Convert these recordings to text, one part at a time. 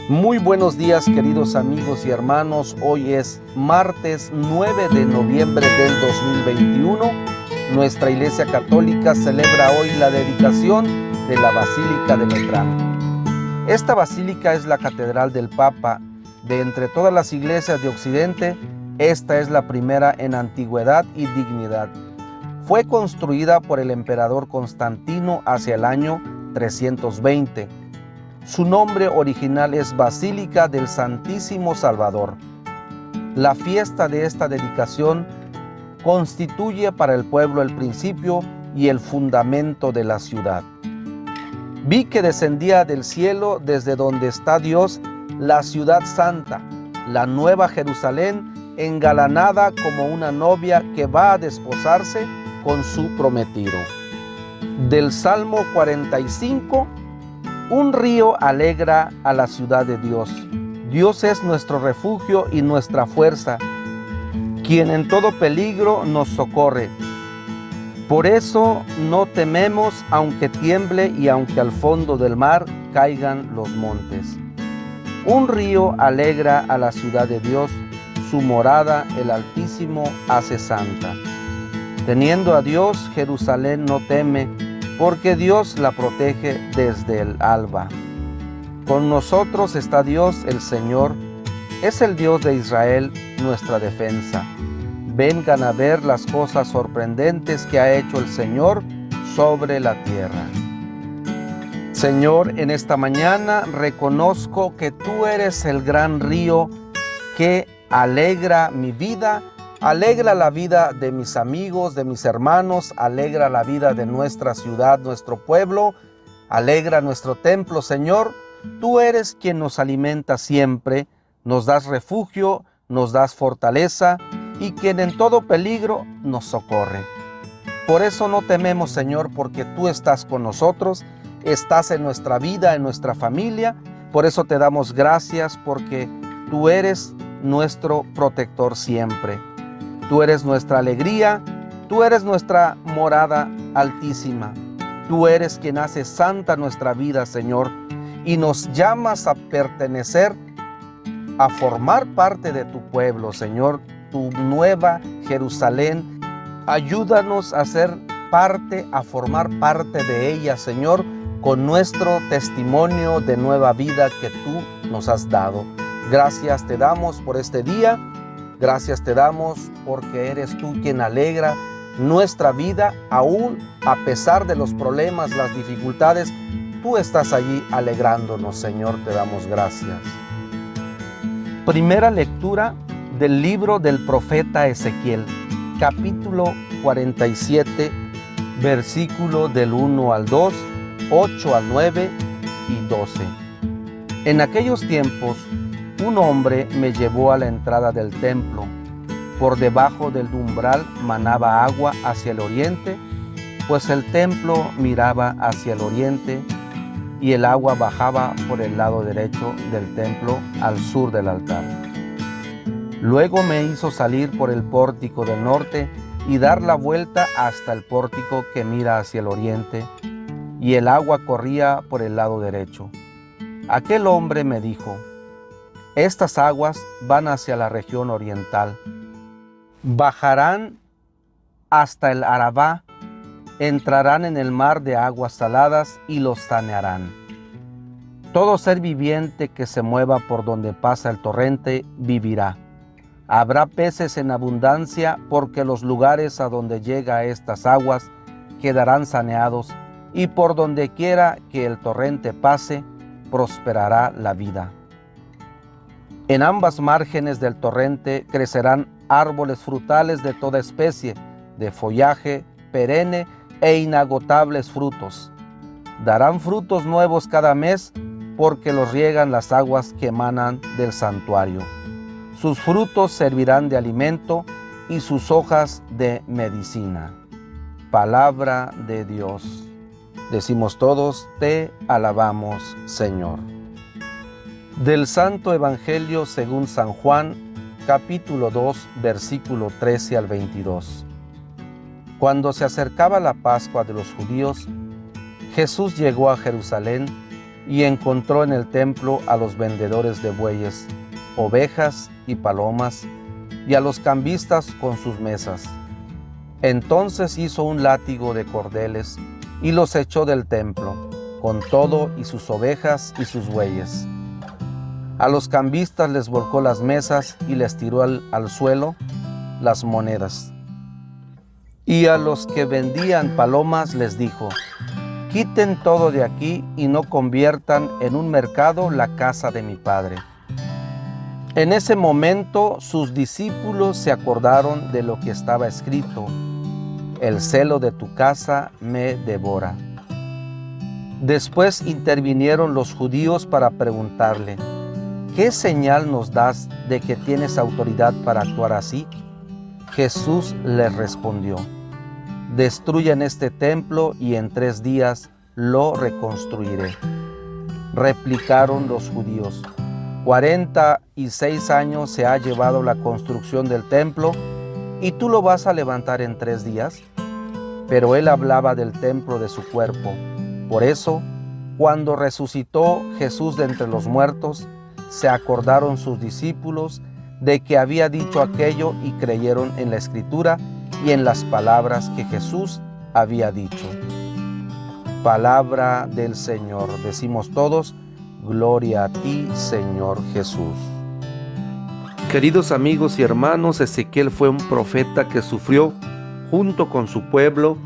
Muy buenos días, queridos amigos y hermanos. Hoy es martes 9 de noviembre del 2021. Nuestra Iglesia Católica celebra hoy la dedicación de la Basílica de Letrán. Esta basílica es la catedral del Papa. De entre todas las iglesias de Occidente, esta es la primera en antigüedad y dignidad. Fue construida por el emperador Constantino hacia el año 320. Su nombre original es Basílica del Santísimo Salvador. La fiesta de esta dedicación constituye para el pueblo el principio y el fundamento de la ciudad. Vi que descendía del cielo, desde donde está Dios, la ciudad santa, la nueva Jerusalén, engalanada como una novia que va a desposarse con su prometido. Del Salmo 45. Un río alegra a la ciudad de Dios. Dios es nuestro refugio y nuestra fuerza, quien en todo peligro nos socorre. Por eso no tememos, aunque tiemble y aunque al fondo del mar caigan los montes. Un río alegra a la ciudad de Dios, su morada el Altísimo hace santa. Teniendo a Dios, Jerusalén no teme, porque Dios la protege desde el alba. Con nosotros está Dios el Señor, es el Dios de Israel, nuestra defensa. Vengan a ver las cosas sorprendentes que ha hecho el Señor sobre la tierra. Señor, en esta mañana reconozco que tú eres el gran río que alegra mi vida, alegra la vida de mis amigos, de mis hermanos, alegra la vida de nuestra ciudad, nuestro pueblo, alegra nuestro templo, Señor. Tú eres quien nos alimenta siempre, nos das refugio, nos das fortaleza y quien en todo peligro nos socorre. Por eso no tememos, Señor, porque tú estás con nosotros, estás en nuestra vida, en nuestra familia. Por eso te damos gracias, porque tú eres nuestro protector siempre. Tú eres nuestra alegría, tú eres nuestra morada altísima. Tú eres quien hace santa nuestra vida, Señor, y nos llamas a pertenecer, a formar parte de tu pueblo, Señor, tu nueva Jerusalén. Ayúdanos a ser parte, a formar parte de ella, Señor, con nuestro testimonio de nueva vida que tú nos has dado. Gracias te damos por este día. Gracias te damos porque eres tú quien alegra nuestra vida, aún a pesar de los problemas, las dificultades. Tú estás allí alegrándonos, Señor, te damos gracias. Primera lectura del libro del profeta Ezequiel, capítulo 47, versículo del 1 al 2, 8 al 9 y 12. En aquellos tiempos, un hombre me llevó a la entrada del templo. Por debajo del umbral manaba agua hacia el oriente, pues el templo miraba hacia el oriente y el agua bajaba por el lado derecho del templo al sur del altar. Luego me hizo salir por el pórtico del norte y dar la vuelta hasta el pórtico que mira hacia el oriente, y el agua corría por el lado derecho. Aquel hombre me dijo: estas aguas van hacia la región oriental, bajarán hasta el Arabá, entrarán en el mar de aguas saladas y los sanearán. Todo ser viviente que se mueva por donde pasa el torrente vivirá. Habrá peces en abundancia, porque los lugares a donde llega estas aguas quedarán saneados, y por donde quiera que el torrente pase, prosperará la vida. En ambas márgenes del torrente crecerán árboles frutales de toda especie, de follaje perenne e inagotables frutos. Darán frutos nuevos cada mes, porque los riegan las aguas que emanan del santuario. Sus frutos servirán de alimento y sus hojas de medicina. Palabra de Dios. Decimos todos: te alabamos, Señor. Del Santo Evangelio según San Juan, capítulo 2, versículo 13 al 22. Cuando se acercaba la Pascua de los judíos, Jesús llegó a Jerusalén y encontró en el templo a los vendedores de bueyes, ovejas y palomas, y a los cambistas con sus mesas. Entonces hizo un látigo de cordeles y los echó del templo, con todo y sus ovejas y sus bueyes. A los cambistas les volcó las mesas y les tiró al suelo las monedas. Y a los que vendían palomas les dijo: quiten todo de aquí y no conviertan en un mercado la casa de mi Padre. En ese momento sus discípulos se acordaron de lo que estaba escrito: el celo de tu casa me devora. Después intervinieron los judíos para preguntarle: ¿qué señal nos das de que tienes autoridad para actuar así? Jesús les respondió: destruyan este templo y en 3 días lo reconstruiré. Replicaron los judíos: 46 años se ha llevado la construcción del templo, ¿y tú lo vas a levantar en 3 días? Pero él hablaba del templo de su cuerpo. Por eso, cuando resucitó Jesús de entre los muertos, se acordaron sus discípulos de que había dicho aquello y creyeron en la Escritura y en las palabras que Jesús había dicho. Palabra del Señor. Decimos todos: gloria a ti, Señor Jesús. Queridos amigos y hermanos, Ezequiel fue un profeta que sufrió, junto con su pueblo,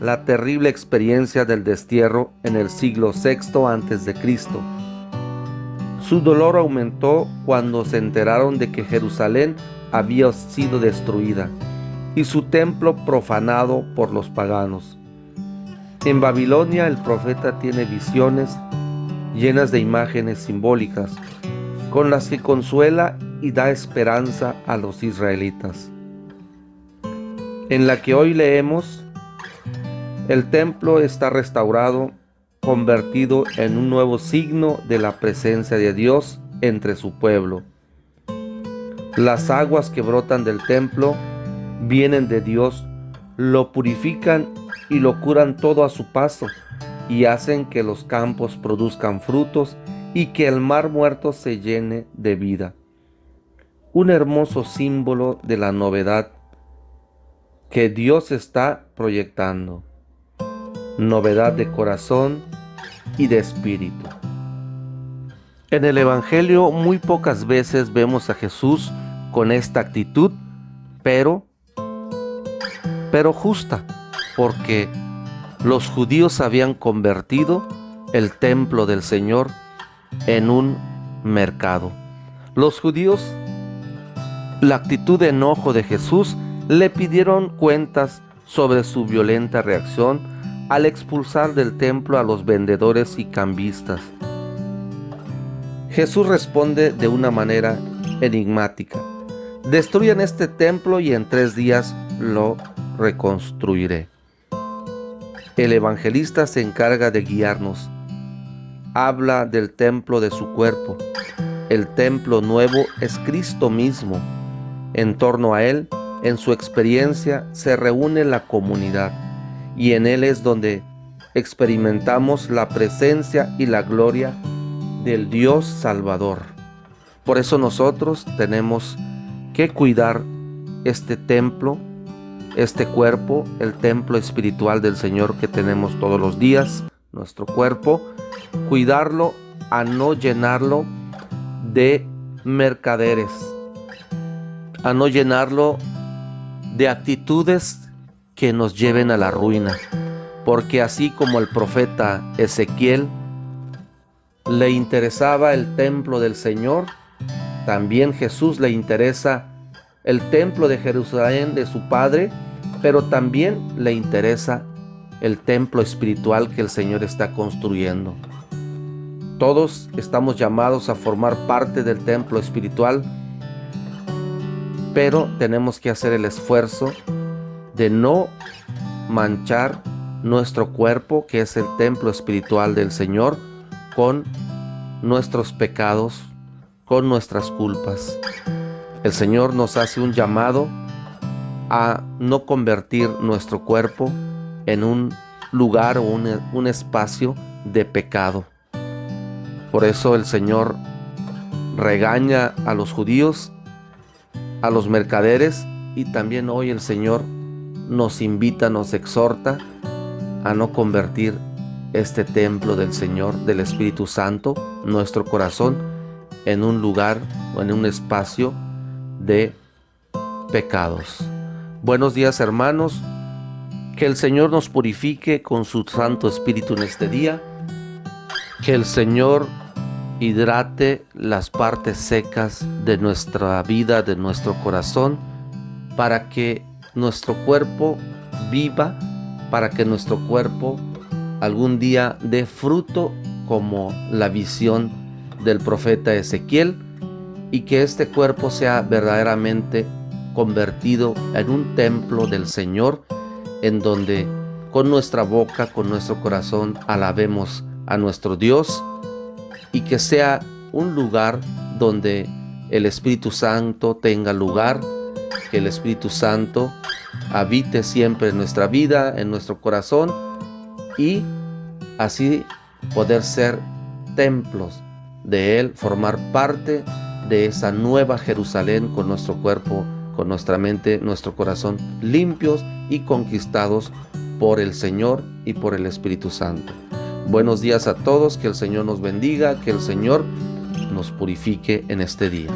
la terrible experiencia del destierro en el siglo VI a.C. Su dolor aumentó cuando se enteraron de que Jerusalén había sido destruida y su templo profanado por los paganos. En Babilonia el profeta tiene visiones llenas de imágenes simbólicas, con las que consuela y da esperanza a los israelitas. En la que hoy leemos: el templo está restaurado, convertido en un nuevo signo de la presencia de Dios entre su pueblo. Las aguas que brotan del templo vienen de Dios, lo purifican y lo curan todo a su paso, y hacen que los campos produzcan frutos y que el mar muerto se llene de vida. Un hermoso símbolo de la novedad que Dios está proyectando. Novedad de corazón y de espíritu. En el Evangelio muy pocas veces vemos a Jesús con esta actitud, pero justa, porque los judíos habían convertido el templo del Señor en un mercado. Los judíos, la actitud de enojo de Jesús, le pidieron cuentas sobre su violenta reacción al expulsar del templo a los vendedores y cambistas. Jesús responde de una manera enigmática: destruyan este templo y en 3 días lo reconstruiré. El evangelista se encarga de guiarnos. Habla del templo de su cuerpo. El templo nuevo es Cristo mismo. En torno a Él, en su experiencia, se reúne la comunidad, y en Él es donde experimentamos la presencia y la gloria del Dios Salvador. Por eso nosotros tenemos que cuidar este templo, este cuerpo, el templo espiritual del Señor que tenemos todos los días, nuestro cuerpo, cuidarlo a no llenarlo de mercaderes, a no llenarlo de actitudes que nos lleven a la ruina, porque así como el profeta Ezequiel le interesaba el templo del Señor, también Jesús le interesa el templo de Jerusalén de su Padre, pero también le interesa el templo espiritual que el Señor está construyendo. Todos estamos llamados a formar parte del templo espiritual, pero tenemos que hacer el esfuerzo de no manchar nuestro cuerpo, que es el templo espiritual del Señor, con nuestros pecados, con nuestras culpas. El Señor nos hace un llamado a no convertir nuestro cuerpo en un lugar o un espacio de pecado. Por eso el Señor regaña a los judíos, a los mercaderes, y también hoy el Señor nos invita, nos exhorta a no convertir este templo del Señor, del Espíritu Santo, nuestro corazón, en un lugar o en un espacio de pecados. Buenos días, hermanos. Que el Señor nos purifique con su Santo Espíritu en este día. Que el Señor hidrate las partes secas de nuestra vida, de nuestro corazón, para que nuestro cuerpo viva, para que nuestro cuerpo algún día dé fruto como la visión del profeta Ezequiel, y que este cuerpo sea verdaderamente convertido en un templo del Señor, en donde con nuestra boca, con nuestro corazón, alabemos a nuestro Dios, y que sea un lugar donde el Espíritu Santo tenga lugar, que el Espíritu Santo habite siempre en nuestra vida, en nuestro corazón, y así poder ser templos de Él, formar parte de esa nueva Jerusalén, con nuestro cuerpo, con nuestra mente, nuestro corazón limpios y conquistados por el Señor y por el Espíritu Santo. Buenos días a todos, que el Señor nos bendiga, que el Señor nos purifique en este día.